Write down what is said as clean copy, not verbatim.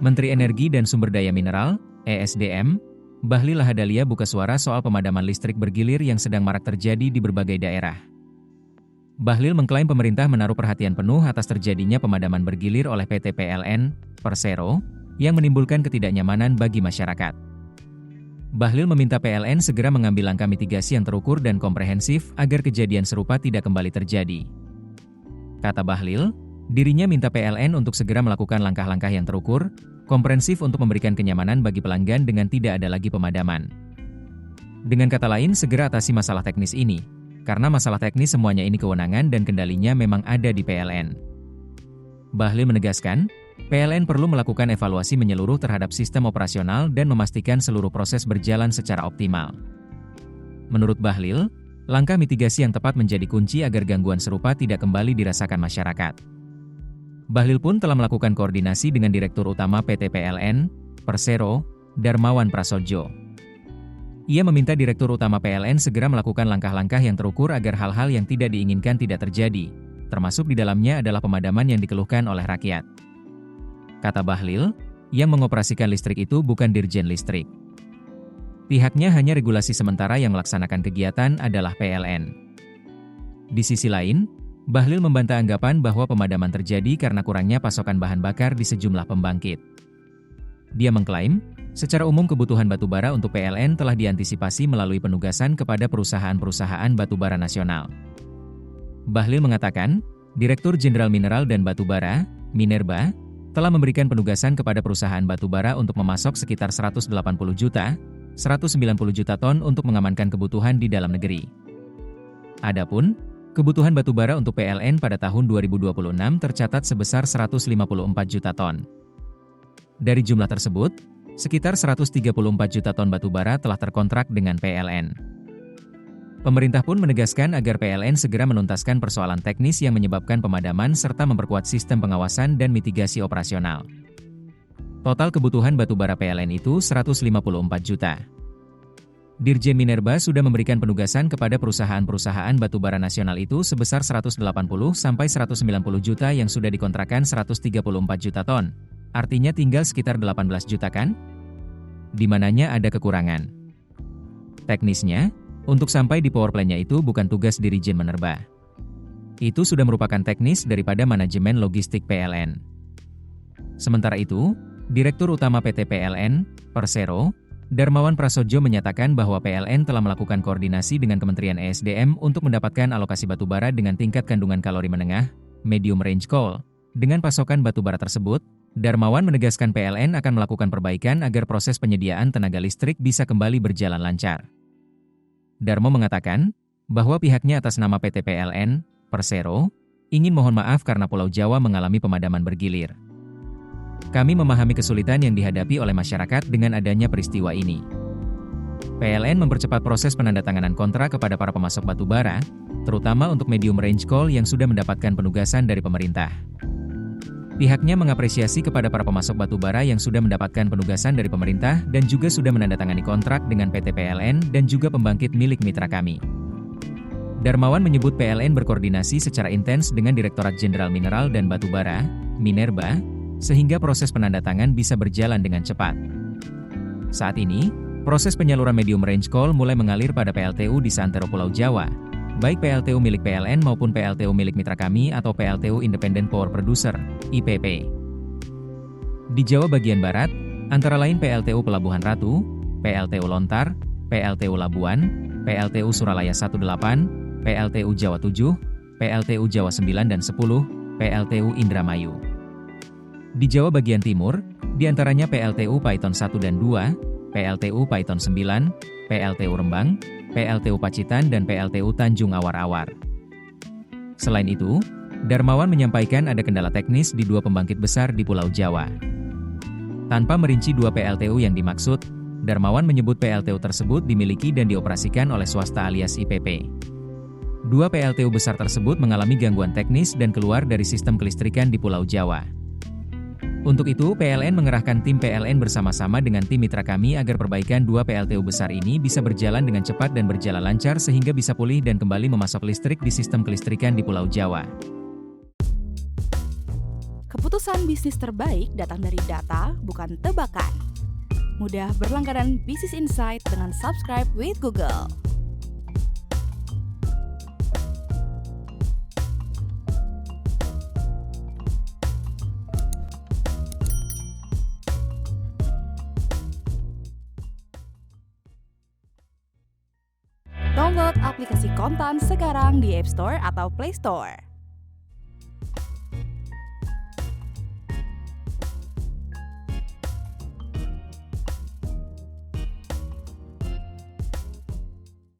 Menteri Energi dan Sumber Daya Mineral, (ESDM), Bahlil Lahadalia buka suara soal pemadaman listrik bergilir yang sedang marak terjadi di berbagai daerah. Bahlil mengklaim pemerintah menaruh perhatian penuh atas terjadinya pemadaman bergilir oleh PT PLN, Persero, yang menimbulkan ketidaknyamanan bagi masyarakat. Bahlil meminta PLN segera mengambil langkah mitigasi yang terukur dan komprehensif agar kejadian serupa tidak kembali terjadi. Kata Bahlil, dirinya minta PLN untuk segera melakukan langkah-langkah yang terukur, komprehensif untuk memberikan kenyamanan bagi pelanggan dengan tidak ada lagi pemadaman. Dengan kata lain, segera atasi masalah teknis ini, karena masalah teknis semuanya ini kewenangan dan kendalinya memang ada di PLN. Bahlil menegaskan, PLN perlu melakukan evaluasi menyeluruh terhadap sistem operasional dan memastikan seluruh proses berjalan secara optimal. Menurut Bahlil, langkah mitigasi yang tepat menjadi kunci agar gangguan serupa tidak kembali dirasakan masyarakat. Bahlil pun telah melakukan koordinasi dengan Direktur Utama PT PLN, Persero, Darmawan Prasojo. Ia meminta Direktur Utama PLN segera melakukan langkah-langkah yang terukur agar hal-hal yang tidak diinginkan tidak terjadi, termasuk di dalamnya adalah pemadaman yang dikeluhkan oleh rakyat. Kata Bahlil, yang mengoperasikan listrik itu bukan Dirjen Listrik. Pihaknya hanya regulasi sementara yang melaksanakan kegiatan adalah PLN. Di sisi lain, Bahlil membantah anggapan bahwa pemadaman terjadi karena kurangnya pasokan bahan bakar di sejumlah pembangkit. Dia mengklaim, secara umum kebutuhan batubara untuk PLN telah diantisipasi melalui penugasan kepada perusahaan-perusahaan batubara nasional. Bahlil mengatakan, Direktur Jenderal Mineral dan Batubara, Minerba, telah memberikan penugasan kepada perusahaan batubara untuk memasok sekitar 180 juta, 190 juta ton untuk mengamankan kebutuhan di dalam negeri. Adapun, kebutuhan batubara untuk PLN pada tahun 2026 tercatat sebesar 154 juta ton. Dari jumlah tersebut, sekitar 134 juta ton batubara telah terkontrak dengan PLN. Pemerintah pun menegaskan agar PLN segera menuntaskan persoalan teknis yang menyebabkan pemadaman serta memperkuat sistem pengawasan dan mitigasi operasional. Total kebutuhan batubara PLN itu 154 juta. Dirjen Minerba sudah memberikan penugasan kepada perusahaan-perusahaan batubara nasional itu sebesar 180 sampai 190 juta yang sudah dikontrakkan 134 juta ton. Artinya tinggal sekitar 18 juta kan? Di mananya ada kekurangan. Teknisnya, untuk sampai di power plant-nya itu bukan tugas Dirjen Minerba. Itu sudah merupakan teknis daripada manajemen logistik PLN. Sementara itu, Direktur Utama PT PLN, Persero, Darmawan Prasojo menyatakan bahwa PLN telah melakukan koordinasi dengan Kementerian ESDM untuk mendapatkan alokasi batubara dengan tingkat kandungan kalori menengah, medium range coal. Dengan pasokan batubara tersebut, Darmawan menegaskan PLN akan melakukan perbaikan agar proses penyediaan tenaga listrik bisa kembali berjalan lancar. Darmo mengatakan bahwa pihaknya atas nama PT PLN, Persero, ingin mohon maaf karena Pulau Jawa mengalami pemadaman bergilir. Kami memahami kesulitan yang dihadapi oleh masyarakat dengan adanya peristiwa ini. PLN mempercepat proses penandatanganan kontrak kepada para pemasok batubara, terutama untuk medium range coal yang sudah mendapatkan penugasan dari pemerintah. Pihaknya mengapresiasi kepada para pemasok batubara yang sudah mendapatkan penugasan dari pemerintah dan juga sudah menandatangani kontrak dengan PT PLN dan juga pembangkit milik mitra kami. Darmawan menyebut PLN berkoordinasi secara intens dengan Direktorat Jenderal Mineral dan Batubara, Minerba, sehingga proses penandatangan bisa berjalan dengan cepat. Saat ini, proses penyaluran medium range coal mulai mengalir pada PLTU di seantero Pulau Jawa, baik PLTU milik PLN maupun PLTU milik mitra kami atau PLTU Independent Power Producer, IPP. Di Jawa bagian Barat, antara lain PLTU Pelabuhan Ratu, PLTU Lontar, PLTU Labuan, PLTU Suralaya 18, PLTU Jawa 7, PLTU Jawa 9 dan 10, PLTU Indramayu. Di Jawa bagian Timur, diantaranya PLTU Paiton 1 dan 2, PLTU Paiton 9, PLTU Rembang, PLTU Pacitan dan PLTU Tanjung Awar-Awar. Selain itu, Darmawan menyampaikan ada kendala teknis di dua pembangkit besar di Pulau Jawa. Tanpa merinci dua PLTU yang dimaksud, Darmawan menyebut PLTU tersebut dimiliki dan dioperasikan oleh swasta alias IPP. Dua PLTU besar tersebut mengalami gangguan teknis dan keluar dari sistem kelistrikan di Pulau Jawa. Untuk itu, PLN mengerahkan tim PLN bersama-sama dengan tim mitra kami agar perbaikan dua PLTU besar ini bisa berjalan dengan cepat dan berjalan lancar sehingga bisa pulih dan kembali memasok listrik di sistem kelistrikan di Pulau Jawa. Keputusan bisnis terbaik datang dari data, bukan tebakan. Mudah berlangganan Business Insight dengan subscribe with Google. Download aplikasi Kontan sekarang di App Store atau Play Store.